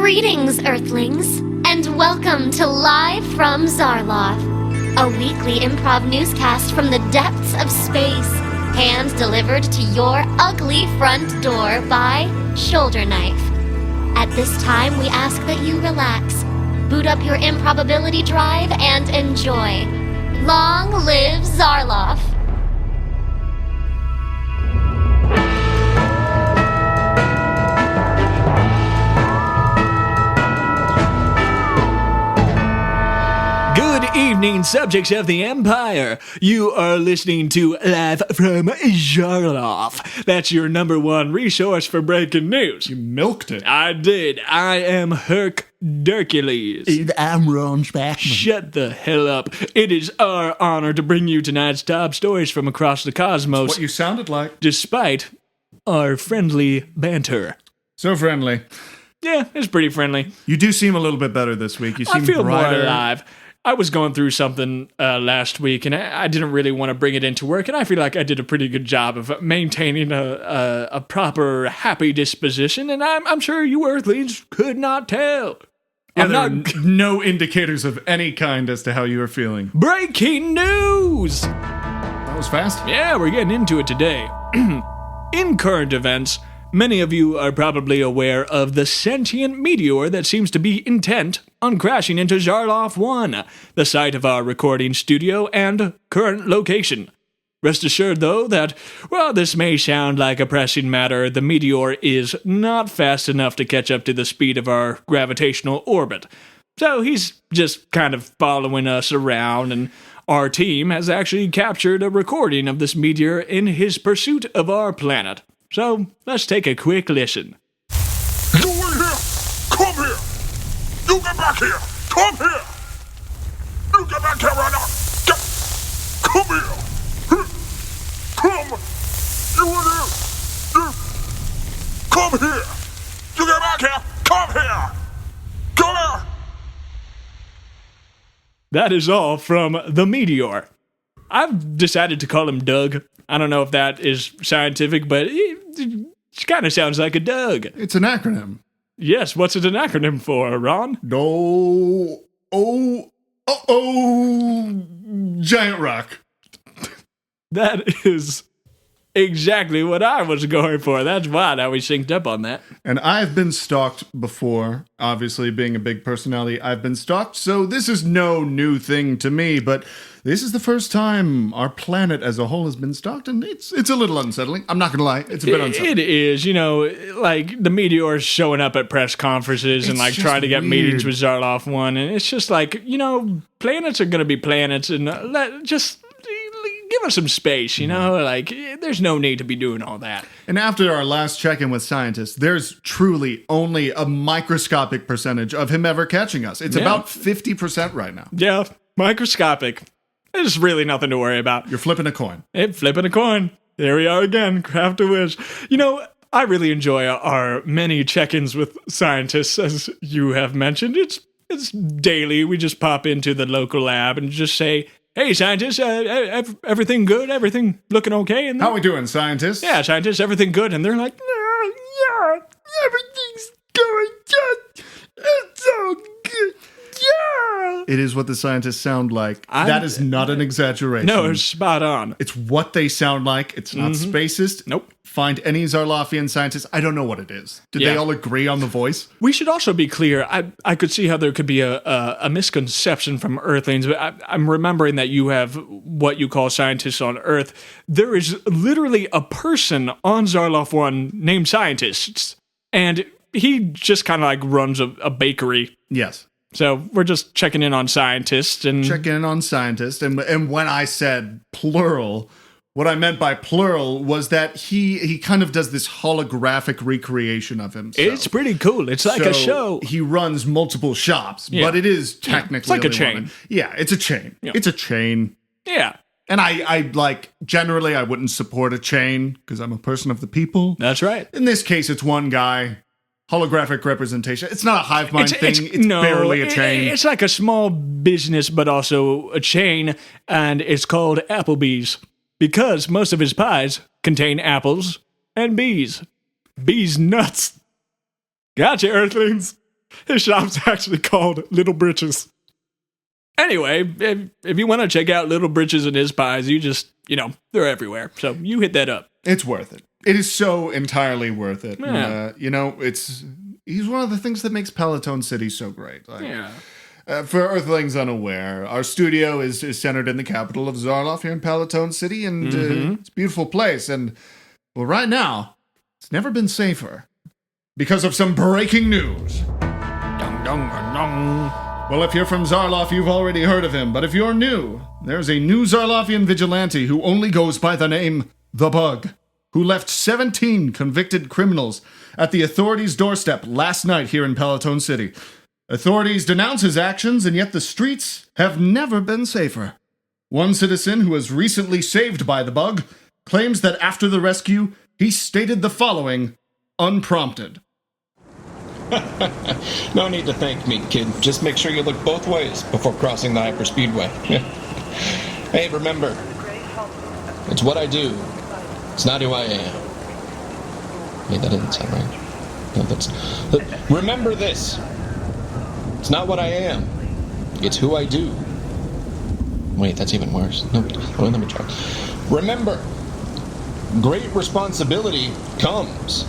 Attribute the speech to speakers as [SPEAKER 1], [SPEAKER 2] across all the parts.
[SPEAKER 1] Greetings, Earthlings, and welcome to Live from Zarloth, a weekly improv newscast from the depths of space, hand-delivered to your ugly front door by Shoulder Knife. At this time, we ask that you relax, boot up your improbability drive, and enjoy. Long live Zarloth!
[SPEAKER 2] Good evening, subjects of the Empire. You are listening to Live from Zarloth. That's your number one resource for breaking news.
[SPEAKER 3] You milked it.
[SPEAKER 2] I did. I am Herc Dercules.
[SPEAKER 4] And I'm Ron Spackman.
[SPEAKER 2] Shut the hell up. It is our honor to bring you tonight's top stories from across the cosmos.
[SPEAKER 3] What you sounded like.
[SPEAKER 2] Despite our friendly banter.
[SPEAKER 3] So friendly.
[SPEAKER 2] Yeah, it's pretty friendly.
[SPEAKER 3] You do seem a little bit better this week. You seem
[SPEAKER 2] I feel
[SPEAKER 3] brighter.
[SPEAKER 2] more alive. I was going through something last week, and I didn't really want to bring it into work, and I feel like I did a pretty good job of maintaining a proper, happy disposition, and I'm sure you Earthlings could not tell.
[SPEAKER 3] Yeah, there are no indicators of any kind as to how you are feeling.
[SPEAKER 2] Breaking news!
[SPEAKER 3] That was fast.
[SPEAKER 2] Yeah, we're getting into it today. In current events, many of you are probably aware of the sentient meteor that seems to be intent on crashing into Zarloth 1, the site of our recording studio and current location. Rest assured, though, that while this may sound like a pressing matter, the meteor is not fast enough to catch up to the speed of our gravitational orbit. So he's just kind of following us around, and our team has actually captured a recording of this meteor in his pursuit of our planet. So, let's take a quick listen.
[SPEAKER 5] You in here! Come here! You get back here! Come here! You get back here right now! Come here! Come! You in here! Come here! You get back here! Come here! Come here!
[SPEAKER 2] That is all from the meteor. I've decided to call him Doug. I don't know if that is scientific, but it kind of sounds like a Doug.
[SPEAKER 3] It's an acronym.
[SPEAKER 2] Yes, what's it an acronym for, Ron?
[SPEAKER 3] Giant rock.
[SPEAKER 2] That is exactly what I was going for. That's why now we synced up on that.
[SPEAKER 3] And I've been stalked before. Obviously, being a big personality, I've been stalked. So this is no new thing to me, but this is the first time our planet as a whole has been stalked, and it's a little unsettling. I'm not going to lie. It's a bit unsettling.
[SPEAKER 2] It is, like the meteors showing up at press conferences and like trying to get meetings with Zarloth 1, and it's just like, planets are going to be planets, and just give us some space, like there's no need to be doing all that.
[SPEAKER 3] And after our last check-in with scientists, there's truly only a microscopic percentage of him ever catching us. It's about 50% right now.
[SPEAKER 2] Yeah, microscopic. There's really nothing to worry about.
[SPEAKER 3] You're flipping a coin.
[SPEAKER 2] Hey, flipping a coin. There we are again. Craft a wish. I really enjoy our many check-ins with scientists, as you have mentioned. It's daily. We just pop into the local lab and just say, "Hey, scientists, everything good? Everything looking okay?" And
[SPEAKER 3] how we doing, scientists?
[SPEAKER 2] Yeah, scientists, everything good? And they're like, yeah, everything's going good. It's so good. Yeah.
[SPEAKER 3] It is what the scientists sound like. That is not an exaggeration.
[SPEAKER 2] No, it's spot on.
[SPEAKER 3] It's what they sound like. It's not spacist.
[SPEAKER 2] Nope.
[SPEAKER 3] Find any Zarlothian scientist. I don't know what it is. Did they all agree on the voice?
[SPEAKER 2] We should also be clear. I could see how there could be a misconception from Earthlings, but I'm remembering that you have what you call scientists on Earth. There is literally a person on Zarloth 1 named Scientists, and he just kind of like runs a bakery.
[SPEAKER 3] Yes.
[SPEAKER 2] So we're just checking in on scientists and
[SPEAKER 3] checking in on scientists. And when I said plural, what I meant by plural was that he kind of does this holographic recreation of himself.
[SPEAKER 2] It's pretty cool. It's like a show.
[SPEAKER 3] He runs multiple shops, but it is technically
[SPEAKER 2] it's like a chain.
[SPEAKER 3] one. Yeah, it's a chain. Yeah. It's a chain.
[SPEAKER 2] Yeah.
[SPEAKER 3] And I generally I wouldn't support a chain because I'm a person of the people.
[SPEAKER 2] That's right.
[SPEAKER 3] In this case, it's one guy. Holographic representation. It's not a hive mind thing. It's barely a chain.
[SPEAKER 2] It's like a small business, but also a chain, and it's called Applebee's because most of his pies contain apples and bees. Bees nuts. Gotcha, Earthlings. His shop's actually called Little Britches. Anyway, if you want to check out Little Britches and his pies, you just, they're everywhere. So you hit that up.
[SPEAKER 3] It's worth it. It is so entirely worth it.
[SPEAKER 2] Yeah.
[SPEAKER 3] He's one of the things that makes Peloton City so great.
[SPEAKER 2] Yeah.
[SPEAKER 3] For Earthlings unaware, our studio is centered in the capital of Zarloff here in Peloton City, and it's a beautiful place. And, well, right now, it's never been safer because of some breaking news.
[SPEAKER 2] Dong, dong, dong, dong.
[SPEAKER 3] Well, if you're from Zarloff, you've already heard of him. But if you're new, there's a new Zarloffian vigilante who only goes by the name The Bug, who left 17 convicted criminals at the authorities' doorstep last night here in Peloton City. Authorities denounce his actions, and yet the streets have never been safer. One citizen who was recently saved by The Bug claims that after the rescue, he stated the following, unprompted.
[SPEAKER 4] No need to thank me, kid. Just make sure you look both ways before crossing the hyperspeedway. Hey, remember, it's what I do. It's not who I am. Wait, that doesn't sound right. No, remember this. It's not what I am. It's who I do. Wait, that's even worse. No, let me try. Remember, great responsibility comes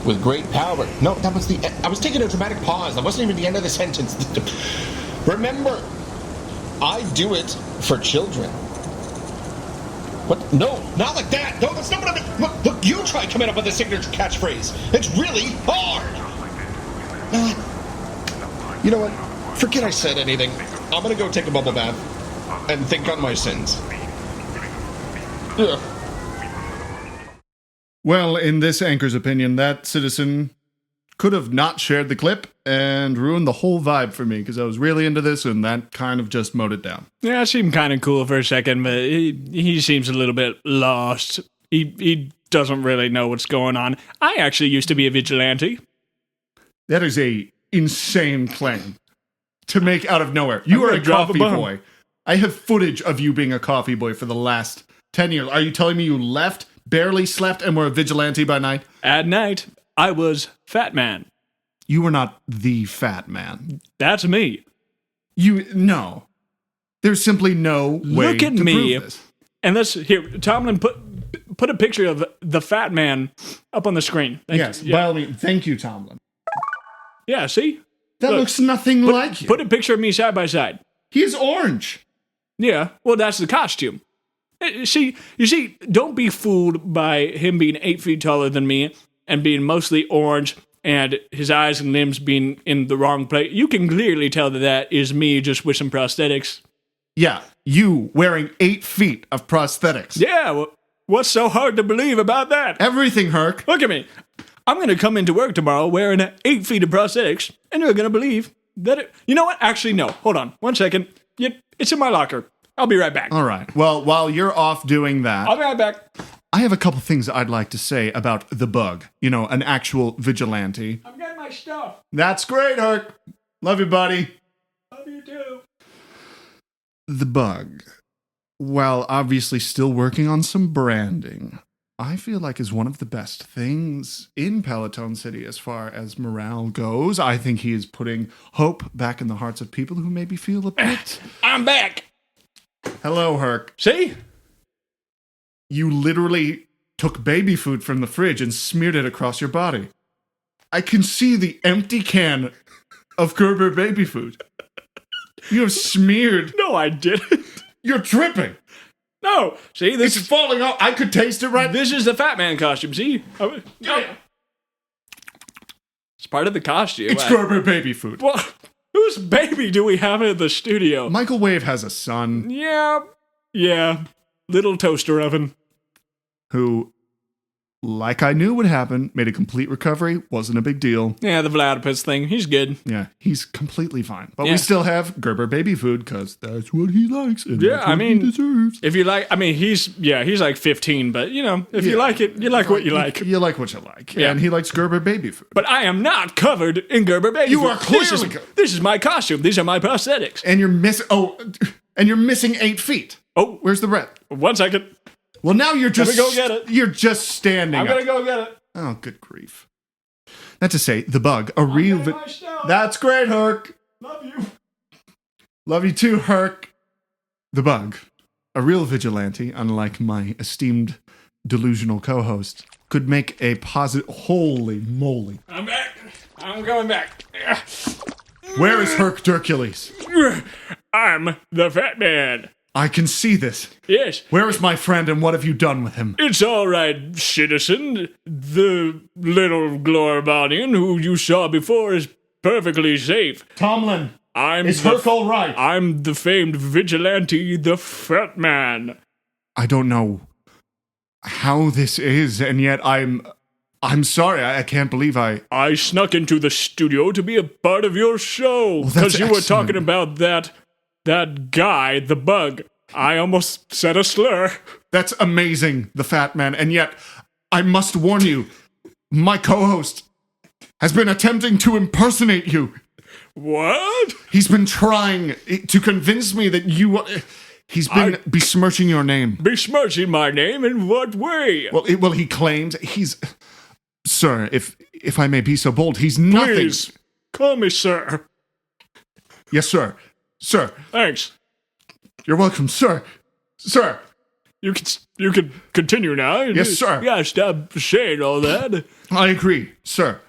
[SPEAKER 4] with great power. No, that was I was taking a dramatic pause. That wasn't even the end of the sentence. Remember, I do it for children. What? No, not like that. No, that's not what I mean. Look, you try coming up with a signature catchphrase. It's really hard. You know what? Forget I said anything. I'm gonna go take a bubble bath and think on my sins. Yeah.
[SPEAKER 3] Well, in this anchor's opinion, that citizen could have not shared the clip and ruined the whole vibe for me because I was really into this and that kind of just mowed it down.
[SPEAKER 2] Yeah, it seemed kind of cool for a second, but he seems a little bit lost. He doesn't really know what's going on. I actually used to be a vigilante.
[SPEAKER 3] That is a insane claim to make out of nowhere. You are a coffee boy. I have footage of you being a coffee boy for the last 10 years. Are you telling me you left, barely slept, and were a vigilante by night?
[SPEAKER 2] At night, I was Fatman.
[SPEAKER 3] You were not the Fat Man.
[SPEAKER 2] That's me.
[SPEAKER 3] No. There's simply no way
[SPEAKER 2] Look at
[SPEAKER 3] to
[SPEAKER 2] me.
[SPEAKER 3] prove this.
[SPEAKER 2] And here, Tomlin, put a picture of the Fat Man up on the screen.
[SPEAKER 3] Yes, by all means. Thank you, Tomlin.
[SPEAKER 2] Yeah, see?
[SPEAKER 3] That
[SPEAKER 2] Look,
[SPEAKER 3] looks nothing like you.
[SPEAKER 2] Put a picture of me side by side.
[SPEAKER 3] He is orange.
[SPEAKER 2] Yeah, well, that's the costume. You see, don't be fooled by him being 8 feet taller than me and being mostly orange and his eyes and limbs being in the wrong place. You can clearly tell that is me just with some prosthetics.
[SPEAKER 3] Yeah, you wearing 8 feet of prosthetics.
[SPEAKER 2] Yeah, well, what's so hard to believe about that?
[SPEAKER 3] Everything, Herc.
[SPEAKER 2] Look at me. I'm going to come into work tomorrow wearing 8 feet of prosthetics, and you're going to believe that you know what? Actually, no. Hold on. 1 second. It's in my locker. I'll be right back.
[SPEAKER 3] All right. Well, while you're off doing that,
[SPEAKER 2] I'll be right back.
[SPEAKER 3] I have a couple things I'd like to say about The Bug. An actual vigilante.
[SPEAKER 2] I'm getting my stuff.
[SPEAKER 3] That's great, Herc. Love you, buddy.
[SPEAKER 2] Love you too.
[SPEAKER 3] The Bug, while obviously still working on some branding, I feel like is one of the best things in Peloton City as far as morale goes. I think he is putting hope back in the hearts of people who maybe feel a bit...
[SPEAKER 2] I'm back.
[SPEAKER 3] Hello, Herc.
[SPEAKER 2] See?
[SPEAKER 3] You literally took baby food from the fridge and smeared it across your body. I can see the empty can of Gerber baby food. You have smeared...
[SPEAKER 2] No, I didn't.
[SPEAKER 3] You're dripping.
[SPEAKER 2] No. See, this
[SPEAKER 3] It's falling off. I could taste it right...
[SPEAKER 2] This is the Fat Man costume, see? No. It's part of the costume.
[SPEAKER 3] It's Gerber baby food.
[SPEAKER 2] Well, whose baby do we have in the studio?
[SPEAKER 3] Michael Wave has a son
[SPEAKER 2] Yeah. Little toaster oven.
[SPEAKER 3] who, like I knew would happen, made a complete recovery. Wasn't a big deal.
[SPEAKER 2] Yeah, the Vladipus thing. He's good.
[SPEAKER 3] Yeah, he's completely fine. But
[SPEAKER 2] Yeah.
[SPEAKER 3] we still have Gerber baby food because that's what he likes. And
[SPEAKER 2] Yeah,
[SPEAKER 3] that's what
[SPEAKER 2] I mean,
[SPEAKER 3] he deserves.
[SPEAKER 2] If you like, I mean, he's like 15, but if you like it, you like what you like.
[SPEAKER 3] You like what you like.
[SPEAKER 2] Yeah.
[SPEAKER 3] And he likes Gerber baby food.
[SPEAKER 2] But I am not covered in Gerber baby
[SPEAKER 3] You
[SPEAKER 2] food.
[SPEAKER 3] are clearly
[SPEAKER 2] This is my costume. These are my prosthetics.
[SPEAKER 3] And you're missing 8 feet.
[SPEAKER 2] Oh,
[SPEAKER 3] Where's the rep?
[SPEAKER 2] 1 second.
[SPEAKER 3] Well, now you're just
[SPEAKER 2] Let me go get it.
[SPEAKER 3] You're just standing
[SPEAKER 2] I'm
[SPEAKER 3] up.
[SPEAKER 2] gonna go get it.
[SPEAKER 3] Oh, good grief. Not to say, the Bug, a real... That's great, Herc.
[SPEAKER 2] Love you.
[SPEAKER 3] Love you too, Herc. The Bug, a real vigilante, unlike my esteemed delusional co-host, could make a positive... Holy moly.
[SPEAKER 2] I'm back. I'm going back.
[SPEAKER 3] Where is Herc Dercules?
[SPEAKER 2] I'm the Fat Man.
[SPEAKER 3] I can see this.
[SPEAKER 2] Yes.
[SPEAKER 3] Where is my friend and what have you done with him?
[SPEAKER 2] It's all right, citizen. The little Glorbonian who you saw before is perfectly safe.
[SPEAKER 3] Tomlin, is
[SPEAKER 2] the
[SPEAKER 3] Herc all right?
[SPEAKER 2] I'm the famed vigilante, the Fat Man.
[SPEAKER 3] I don't know how this is, and yet I'm sorry. I can't believe
[SPEAKER 2] I snuck into the studio to be a part of your show because you were talking about that guy, the Bug. I almost said a slur.
[SPEAKER 3] That's amazing, the Fat Man, and yet I must warn you, my co-host has been attempting to impersonate you.
[SPEAKER 2] What?
[SPEAKER 3] He's been trying to convince me that you... He's been besmirching your name.
[SPEAKER 2] Besmirching my name? In what way?
[SPEAKER 3] Well, he claims he's... Sir, if I may be so bold, he's nothing...
[SPEAKER 2] Please, call me sir.
[SPEAKER 3] Yes, sir. Sir.
[SPEAKER 2] Thanks.
[SPEAKER 3] You're welcome, sir. Sir.
[SPEAKER 2] You can continue now.
[SPEAKER 3] Yes, sir.
[SPEAKER 2] Yeah, stop saying all that.
[SPEAKER 3] I agree, sir.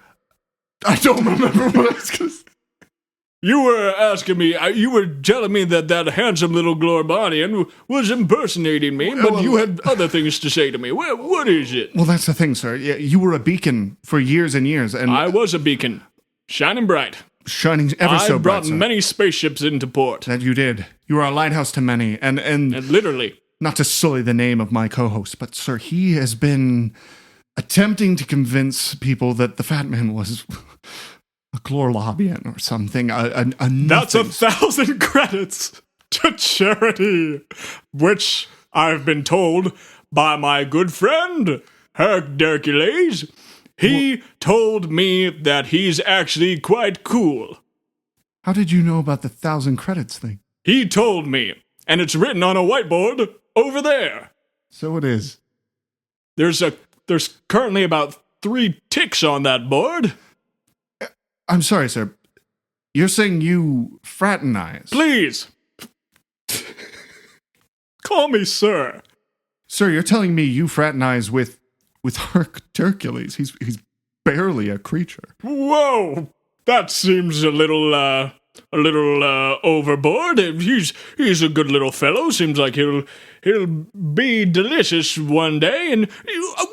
[SPEAKER 3] I don't remember what I was going to say.
[SPEAKER 2] You were asking me, you were telling me that handsome little Glorbonian was impersonating me, but you had other things to say to me. What is it?
[SPEAKER 3] Well, that's the thing, sir. You were a beacon for years and years, and...
[SPEAKER 2] I was a beacon. Shining bright.
[SPEAKER 3] Shining ever so bright,
[SPEAKER 2] I brought many spaceships into port.
[SPEAKER 3] That you did. You were a lighthouse to many, and
[SPEAKER 2] literally.
[SPEAKER 3] Not to sully the name of my co-host, but, sir, he has been attempting to convince people that the Fat Man was... a Glorlobian or something.
[SPEAKER 2] That's 1,000 credits to charity, which I've been told by my good friend, Herc Dercules. He told me that he's actually quite cool.
[SPEAKER 3] How did you know about the 1,000 credits thing?
[SPEAKER 2] He told me, and it's written on a whiteboard over there.
[SPEAKER 3] So it is.
[SPEAKER 2] There's currently about 3 ticks on that board.
[SPEAKER 3] I'm sorry, sir. You're saying you fraternize?
[SPEAKER 2] Please. Call me sir.
[SPEAKER 3] Sir, you're telling me you fraternize with Herc Dercules. He's barely a creature.
[SPEAKER 2] Whoa! That seems a little overboard. He's a good little fellow. Seems like he'll be delicious one day, and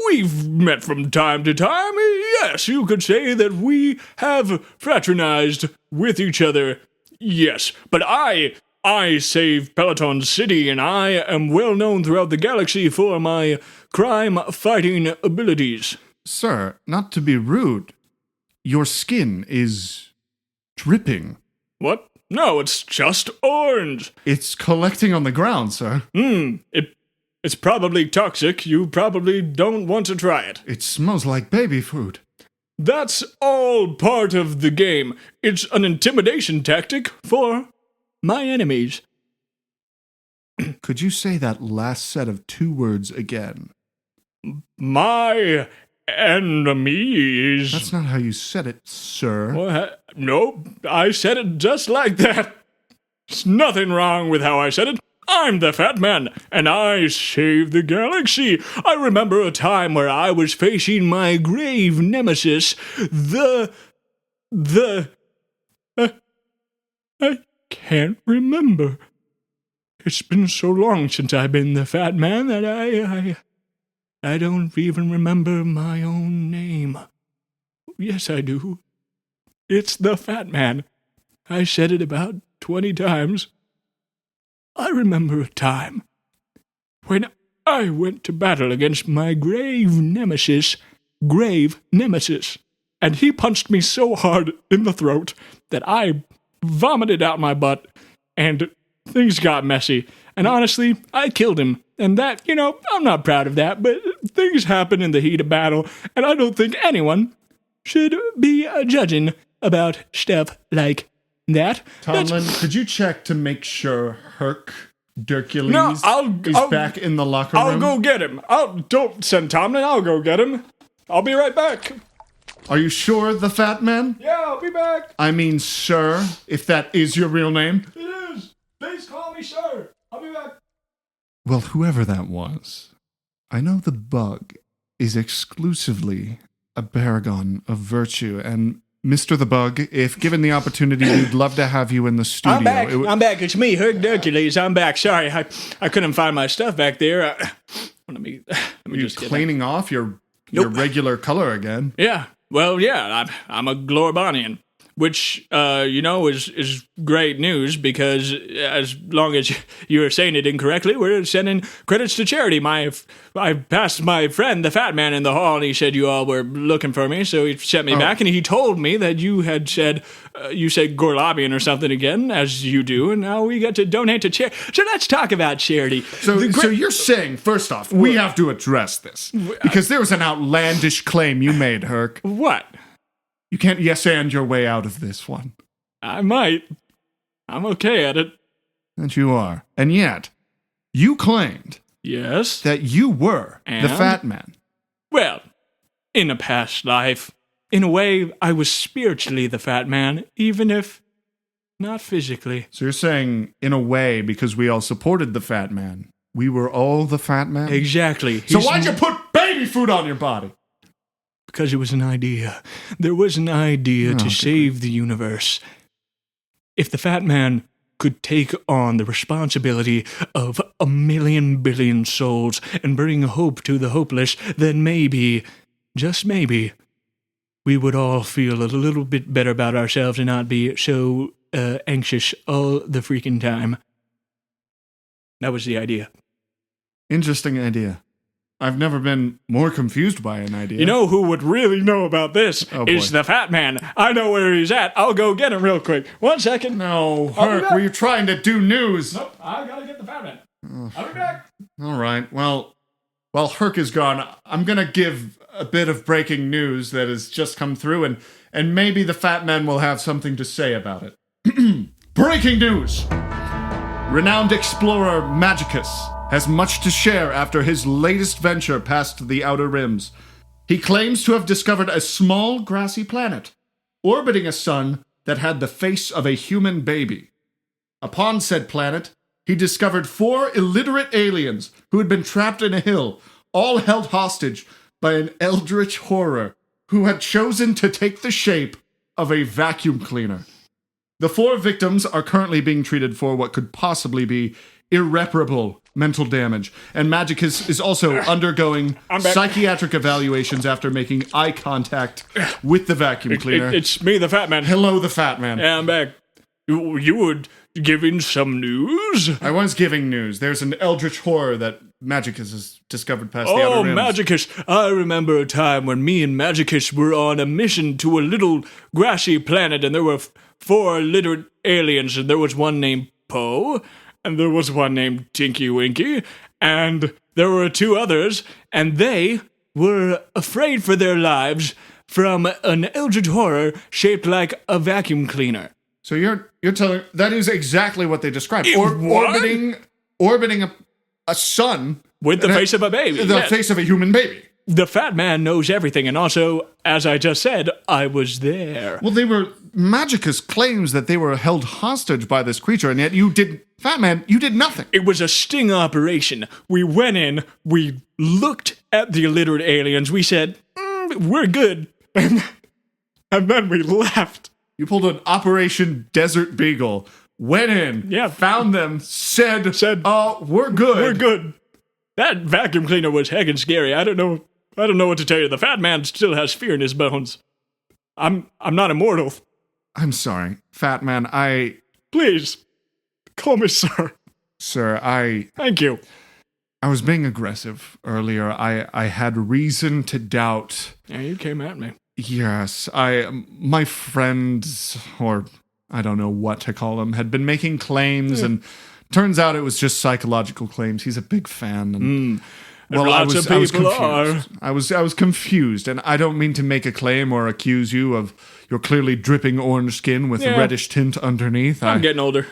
[SPEAKER 2] we've met from time to time. Yes, you could say that we have fraternized with each other. Yes, but I saved Peloton City, and I am well known throughout the galaxy for my crime-fighting abilities.
[SPEAKER 3] Sir, not to be rude, your skin is dripping.
[SPEAKER 2] What? No, it's just orange.
[SPEAKER 3] It's collecting on the ground, sir.
[SPEAKER 2] It's probably toxic. You probably don't want to try it.
[SPEAKER 3] It smells like baby food.
[SPEAKER 2] That's all part of the game. It's an intimidation tactic for my enemies.
[SPEAKER 3] Could you say that last set of 2 words again?
[SPEAKER 2] My enemies.
[SPEAKER 3] That's not how you said it, sir.
[SPEAKER 2] What? Nope, I said it just like that. There's nothing wrong with how I said it. I'm the Fat Man, and I saved the galaxy. I remember a time where I was facing my grave nemesis, I can't remember. It's been so long since I've been the Fat Man that I don't even remember my own name. Yes, I do. It's the Fat Man. I said it about 20 times. I remember a time when I went to battle against my grave nemesis, and he punched me so hard in the throat that I vomited out my butt, and things got messy. And honestly, I killed him. And that, I'm not proud of that, but things happen in the heat of battle, and I don't think anyone should be judging about stuff like that.
[SPEAKER 3] Tomlin, could you check to make sure Herc Dercules is back in the locker room?
[SPEAKER 2] I'll go get him. Don't send Tomlin. I'll go get him. I'll be right back.
[SPEAKER 3] Are you sure, the Fat Man?
[SPEAKER 2] Yeah, I'll be back.
[SPEAKER 3] I mean, sir, if that is your real name.
[SPEAKER 2] It is. Please call me sir. I'll be back.
[SPEAKER 3] Well, whoever that was, I know the Bug is exclusively a paragon of virtue, and Mr. the Bug, if given the opportunity, we'd love to have you in the studio.
[SPEAKER 2] I'm back. I'm back. It's me, Herc Dercules. I'm back. Sorry, I couldn't find my stuff back there. Let me
[SPEAKER 3] you
[SPEAKER 2] just get
[SPEAKER 3] cleaning off your regular color again.
[SPEAKER 2] Yeah. Well, yeah, I'm a Glorbonian, which, is great news because as long as you're saying it incorrectly, we're sending credits to charity. I passed my friend, the Fat Man, in the hall, and he said you all were looking for me, so he sent me back, and he told me that you had said, you said Gorlabian or something again, as you do, and now we get to donate to charity. So let's talk about charity.
[SPEAKER 3] So you're saying, first off, we have to address this, because there was an outlandish claim you made, Herc.
[SPEAKER 2] What?
[SPEAKER 3] You can't yes-and your way out of this one.
[SPEAKER 2] I might. I'm okay at it.
[SPEAKER 3] And you are. And yet, you claimed
[SPEAKER 2] Yes.
[SPEAKER 3] that you were the
[SPEAKER 2] And?
[SPEAKER 3] Fat Man.
[SPEAKER 2] Well, in a past life, in a way, I was spiritually the Fat Man, even if not physically.
[SPEAKER 3] So you're saying, in a way, because we all supported the Fat Man, we were all the Fat Man?
[SPEAKER 2] Exactly.
[SPEAKER 3] So why'd you put baby food on your body?
[SPEAKER 2] Because it was an idea. There was an idea to save the universe. If the Fat Man could take on the responsibility of 1,000,000,000 billion souls and bring hope to the hopeless, then maybe, just maybe, we would all feel a little bit better about ourselves and not be so anxious all the freaking time. That was the idea.
[SPEAKER 3] Interesting idea. I've never been more confused by an idea.
[SPEAKER 2] You know who would really know about this is the Fat Man. I know where he's at. I'll go get him real quick. 1 second.
[SPEAKER 3] No, Herc, were you trying to do news?
[SPEAKER 2] Nope, I gotta get the Fat Man. I'll be back.
[SPEAKER 3] All right, well, while Herc is gone, I'm going to give a bit of breaking news that has just come through, and maybe the Fat Man will have something to say about it. Breaking news! Renowned explorer Magicus has much to share after his latest venture past the Outer Rims. He claims to have discovered a small grassy planet, orbiting a sun that had the face of a human baby. Upon said planet, he discovered 4 illiterate aliens who had been trapped in a hill, all held hostage by an eldritch horror who had chosen to take the shape of a vacuum cleaner. The 4 victims are currently being treated for what could possibly be irreparable mental damage, and Magicus is also undergoing psychiatric evaluations after making eye contact with the vacuum cleaner.
[SPEAKER 2] It's me, the Fat Man.
[SPEAKER 3] Hello, the Fat Man.
[SPEAKER 2] Yeah, I'm back. You were giving some news?
[SPEAKER 3] I was giving news. There's an eldritch horror that Magicus has discovered past the Outer Rims.
[SPEAKER 2] Magicus. I remember a time when me and Magicus were on a mission to a little grassy planet, and there were 4 illiterate aliens, and there was one named Poe, and there was one named Tinky Winky, and there were 2 others, and they were afraid for their lives from an eldritch horror shaped like a vacuum cleaner.
[SPEAKER 3] So you're telling that is exactly what they described.
[SPEAKER 2] What?
[SPEAKER 3] Orbiting a sun
[SPEAKER 2] With the face of a baby.
[SPEAKER 3] The
[SPEAKER 2] yes.
[SPEAKER 3] face of a human baby.
[SPEAKER 2] The Fat Man knows everything, and also, as I just said, I was there.
[SPEAKER 3] Well, Magicus claims that they were held hostage by this creature, and yet Fat Man, you did nothing.
[SPEAKER 2] It was a sting operation. We went in, we looked at the illiterate aliens, we said, we're good, and then we left.
[SPEAKER 3] You pulled an Operation Desert Beagle, went in, found them, said, we're good.
[SPEAKER 2] We're good. That vacuum cleaner was heckin' scary. I don't know what to tell you. The Fat Man still has fear in his bones. I'm not immortal.
[SPEAKER 3] I'm sorry, Fat Man,
[SPEAKER 2] Please, call me sir.
[SPEAKER 3] Sir,
[SPEAKER 2] Thank you.
[SPEAKER 3] I was being aggressive earlier. I had reason to doubt.
[SPEAKER 2] Yeah, you came at me.
[SPEAKER 3] Yes, my friends, or I don't know what to call them, had been making claims, and turns out it was just psychological claims. He's a big fan, and I was confused. I was confused, and I don't mean to make a claim or accuse you of your clearly dripping orange skin with a reddish tint underneath.
[SPEAKER 2] I'm getting older.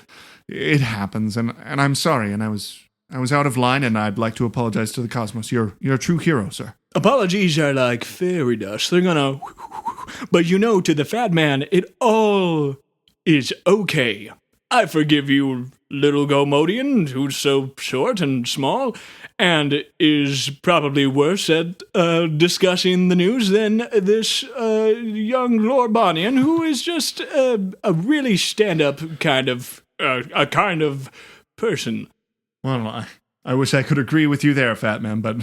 [SPEAKER 3] It happens, and I'm sorry, and I was out of line, and I'd like to apologize to the cosmos. You're a true hero, sir.
[SPEAKER 2] Apologies are like fairy dust. They're gonna But you know, to the fat man, it all is okay. I forgive you, little Gomodian, who's so short and small, and is probably worse at discussing the news than this young Lorbanian, who is just a really stand-up kind of person.
[SPEAKER 3] Well, I wish I could agree with you there, Fat Man, but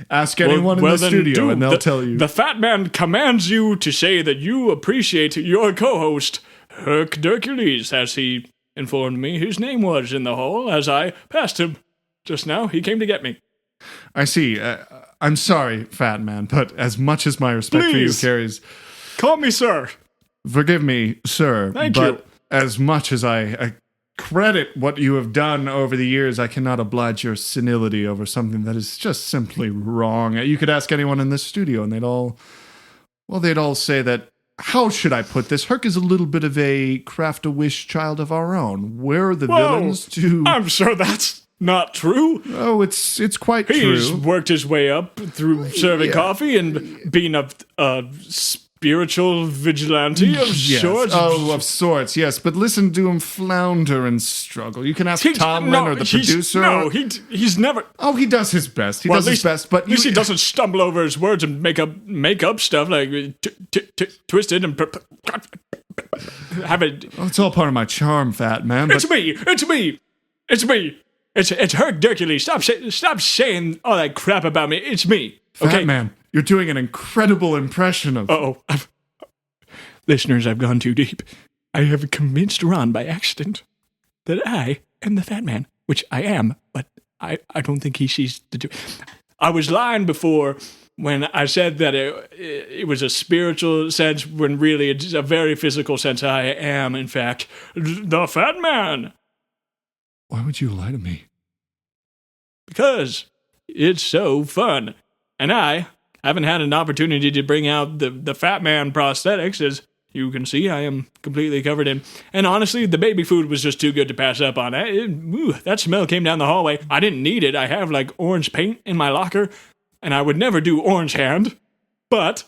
[SPEAKER 3] ask anyone in the studio and they'll tell you.
[SPEAKER 2] The Fat Man commands you to say that you appreciate your co-host, Herc Dercules, as he informed me his name was in the hall as I passed him just now. He came to get me.
[SPEAKER 3] I see. I'm sorry, Fat Man, but as much as my respect for you carries...
[SPEAKER 2] Call me sir.
[SPEAKER 3] Forgive me, sir.
[SPEAKER 2] Thank you.
[SPEAKER 3] But as much as I credit what you have done over the years, I cannot oblige your senility over something that is just simply wrong. You could ask anyone in this studio and they'd all say that, how should I put this? Herc is a little bit of a craft-a-wish child of our own. We're the villains to...
[SPEAKER 2] I'm sure that's not true.
[SPEAKER 3] Oh, it's quite
[SPEAKER 2] He's
[SPEAKER 3] true.
[SPEAKER 2] worked his way up through serving coffee and being a spiritual vigilante of sorts.
[SPEAKER 3] Oh, of sorts, yes. But listen to him flounder and struggle. You can ask Tomlin or the producer.
[SPEAKER 2] No, he's never...
[SPEAKER 3] Oh, he does his best. He does his best, but...
[SPEAKER 2] At least he doesn't stumble over his words and make up stuff like twisted and... have it...
[SPEAKER 3] Oh, it's all part of my charm, Fat Man. But
[SPEAKER 2] It's me! It's Herc Dercules. Stop saying all that crap about me. It's me. Okay,
[SPEAKER 3] Fat Man, you're doing an incredible impression of...
[SPEAKER 2] Listeners, I've gone too deep. I have convinced Ron by accident that I am the Fat Man, which I am, but I don't think he sees the two. I was lying before when I said that it was a spiritual sense, when really it's a very physical sense. I am, in fact, the Fat Man.
[SPEAKER 3] Why would you lie to me?
[SPEAKER 2] Because it's so fun. And I haven't had an opportunity to bring out the Fat Man prosthetics. As you can see, I am completely covered in. And honestly, the baby food was just too good to pass up on. That smell came down the hallway. I didn't need it. I have like orange paint in my locker, and I would never do orange hand. But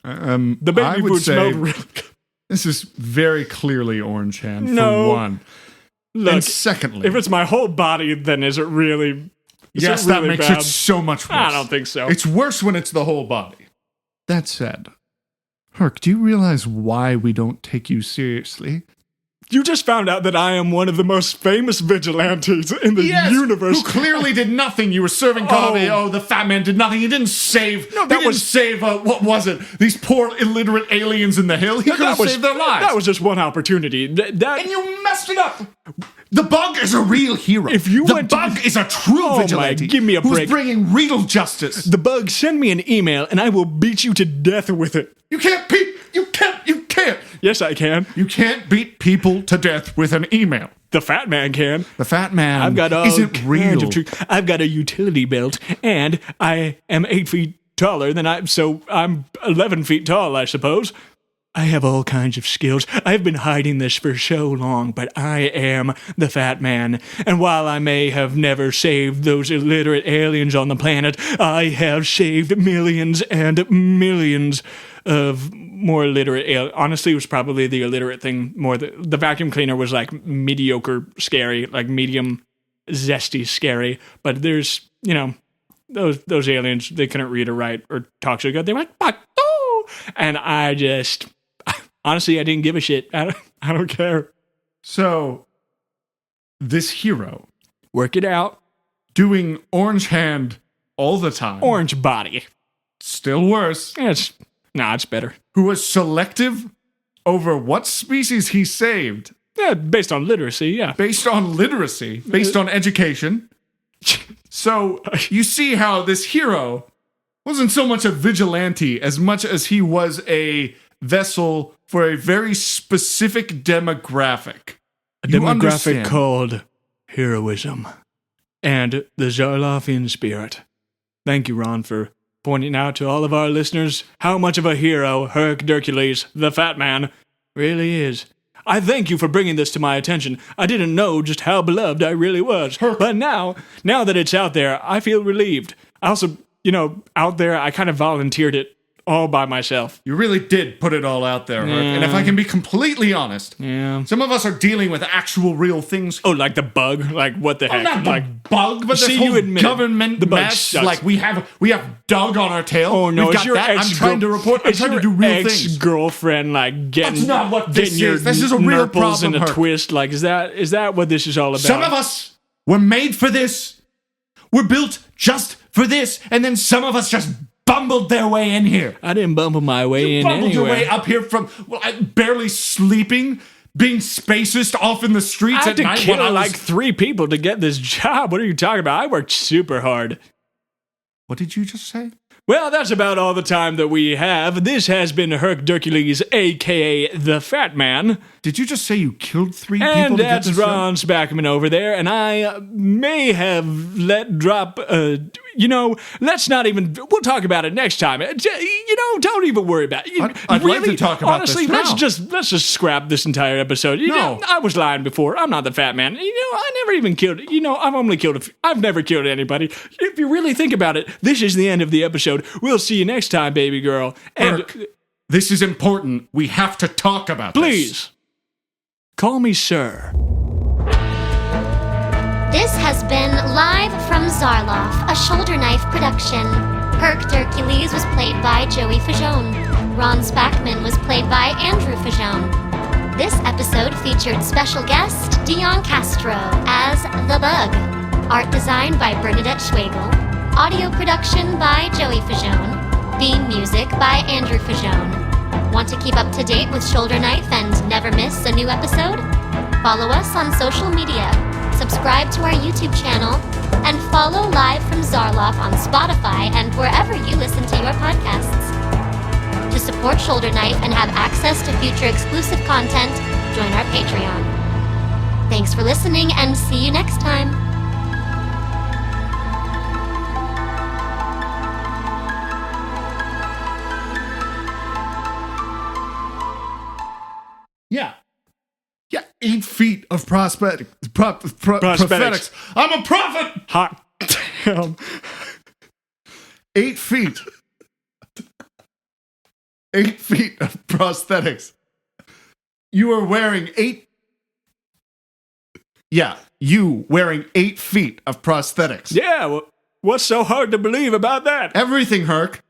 [SPEAKER 2] the baby food smelled really good.
[SPEAKER 3] This is very clearly orange hand, for one.
[SPEAKER 2] Look,
[SPEAKER 3] and secondly...
[SPEAKER 2] if it's my whole body, then is it really...
[SPEAKER 3] Yes, that makes it so much worse.
[SPEAKER 2] I don't think so.
[SPEAKER 3] It's worse when it's the whole body. That said, Herc, do you realize why we don't take you seriously?
[SPEAKER 2] You just found out that I am one of the most famous vigilantes in the universe.
[SPEAKER 3] Who clearly did nothing. You were serving coffee. Oh, the Fat Man did nothing. He didn't save... No, that was save, what was it? These poor illiterate aliens in the hill. He could have saved their lives.
[SPEAKER 2] That was just one opportunity.
[SPEAKER 3] And you messed it up. The Bug is a real hero.
[SPEAKER 2] If you
[SPEAKER 3] the Bug is a true vigilante.
[SPEAKER 2] Give me a break.
[SPEAKER 3] Who's bringing real justice.
[SPEAKER 2] The Bug, send me an email and I will beat you to death with it.
[SPEAKER 3] You can't beat... You can't.
[SPEAKER 2] Yes, I can.
[SPEAKER 3] You can't beat people to death with an email.
[SPEAKER 2] The Fat Man can.
[SPEAKER 3] The Fat Man
[SPEAKER 2] I've got
[SPEAKER 3] isn't real.
[SPEAKER 2] I've got a utility belt, and I am 8 feet taller than so I'm 11 feet tall, I suppose. I have all kinds of skills. I've been hiding this for so long, but I am the Fat Man. And while I may have never saved those illiterate aliens on the planet, I have saved millions and millions of more illiterate aliens. Honestly, it was probably the illiterate thing more. The vacuum cleaner was like mediocre scary, like medium zesty scary. But there's, those aliens, they couldn't read or write or talk so good. They went, and I just... Honestly, I didn't give a shit. I don't care.
[SPEAKER 3] So, this hero...
[SPEAKER 2] Work it out.
[SPEAKER 3] Doing orange hand all the time.
[SPEAKER 2] Orange body.
[SPEAKER 3] Still worse.
[SPEAKER 2] It's better.
[SPEAKER 3] Who was selective over what species he saved.
[SPEAKER 2] Yeah, based on literacy, yeah.
[SPEAKER 3] Based on literacy. Based on education. So, you see how this hero wasn't so much a vigilante as much as he was a vessel for a very specific demographic.
[SPEAKER 2] A demographic called heroism and the Zarlofian spirit. Thank you, Ron, for pointing out to all of our listeners how much of a hero Herc Dercules, the Fat Man, really is. I thank you for bringing this to my attention. I didn't know just how beloved I really was. But now that it's out there, I feel relieved. I also, out there, I kind of volunteered it all by myself.
[SPEAKER 3] You really did put it all out there, Herc. And if I can be completely honest, some of us are dealing with actual real things.
[SPEAKER 2] Oh, like the bug? Like, what the heck?
[SPEAKER 3] Not the
[SPEAKER 2] Like,
[SPEAKER 3] bug, but this whole government
[SPEAKER 2] the bug
[SPEAKER 3] mess.
[SPEAKER 2] sucks.
[SPEAKER 3] Like we have Doug on our tail.
[SPEAKER 2] Oh no,
[SPEAKER 3] We've got
[SPEAKER 2] your
[SPEAKER 3] that. I'm trying to report. I'm trying to do real things.
[SPEAKER 2] Ex-girlfriend, like getting.
[SPEAKER 3] That's not what this
[SPEAKER 2] getting your
[SPEAKER 3] is. This is a real
[SPEAKER 2] nurples
[SPEAKER 3] problem,
[SPEAKER 2] in a
[SPEAKER 3] Herc.
[SPEAKER 2] twist. Like, is that what this is all about?
[SPEAKER 3] Some of us were made for this. We're built just for this, and then some of us just bumbled their way in here.
[SPEAKER 2] I didn't bumble my way in
[SPEAKER 3] Bumbled your
[SPEAKER 2] anywhere.
[SPEAKER 3] way up here from barely sleeping, being spacist off in the streets
[SPEAKER 2] I
[SPEAKER 3] at
[SPEAKER 2] had to
[SPEAKER 3] night.
[SPEAKER 2] kill
[SPEAKER 3] when I was-
[SPEAKER 2] like 3 people to get this job. What are you talking about? I worked super hard.
[SPEAKER 3] What did you just say?
[SPEAKER 2] Well, that's about all the time that we have. This has been Herc Dercules, a.k.a. the Fat Man.
[SPEAKER 3] Did you just say you killed 3 people
[SPEAKER 2] And
[SPEAKER 3] to get
[SPEAKER 2] that's
[SPEAKER 3] this job?
[SPEAKER 2] Ron Spackman over there, and I may have let drop, let's not even, we'll talk about it next time. Don't even worry about it.
[SPEAKER 3] I'd like to talk about
[SPEAKER 2] honestly,
[SPEAKER 3] this now.
[SPEAKER 2] let's just scrap this entire episode.
[SPEAKER 3] No.
[SPEAKER 2] I was lying before. I'm not the Fat Man. I never even killed, I've never killed anybody. If you really think about it, this is the end of the episode. We'll see you next time, baby girl. And
[SPEAKER 3] Herc, this is important. We have to talk about this.
[SPEAKER 2] please, call me sir.
[SPEAKER 1] This has been Live from Zarloff, a Shoulder Knife production. Herc Dercules was played by Joey Faggion. Ron Spackman was played by Andrew Faggion. This episode featured special guest Dion Castro as The Bug. Art design by Bernadette Schwegel. Audio production by Joey Faggion. Theme music by Andrew Faggion. Want to keep up to date with Shoulder Knife and never miss a new episode? Follow us on social media, subscribe to our YouTube channel, and follow Live from Zarloff on Spotify and wherever you listen to your podcasts. To support Shoulder Knife and have access to future exclusive content, join our Patreon. Thanks for listening and see you next time.
[SPEAKER 3] Yeah, 8 feet of prosthetics. I'm a prophet.
[SPEAKER 2] Hot damn.
[SPEAKER 3] 8 feet. 8 feet of prosthetics. You are wearing 8. Yeah, you wearing 8 feet of prosthetics.
[SPEAKER 2] Yeah, what's so hard to believe about that?
[SPEAKER 3] Everything, Herc.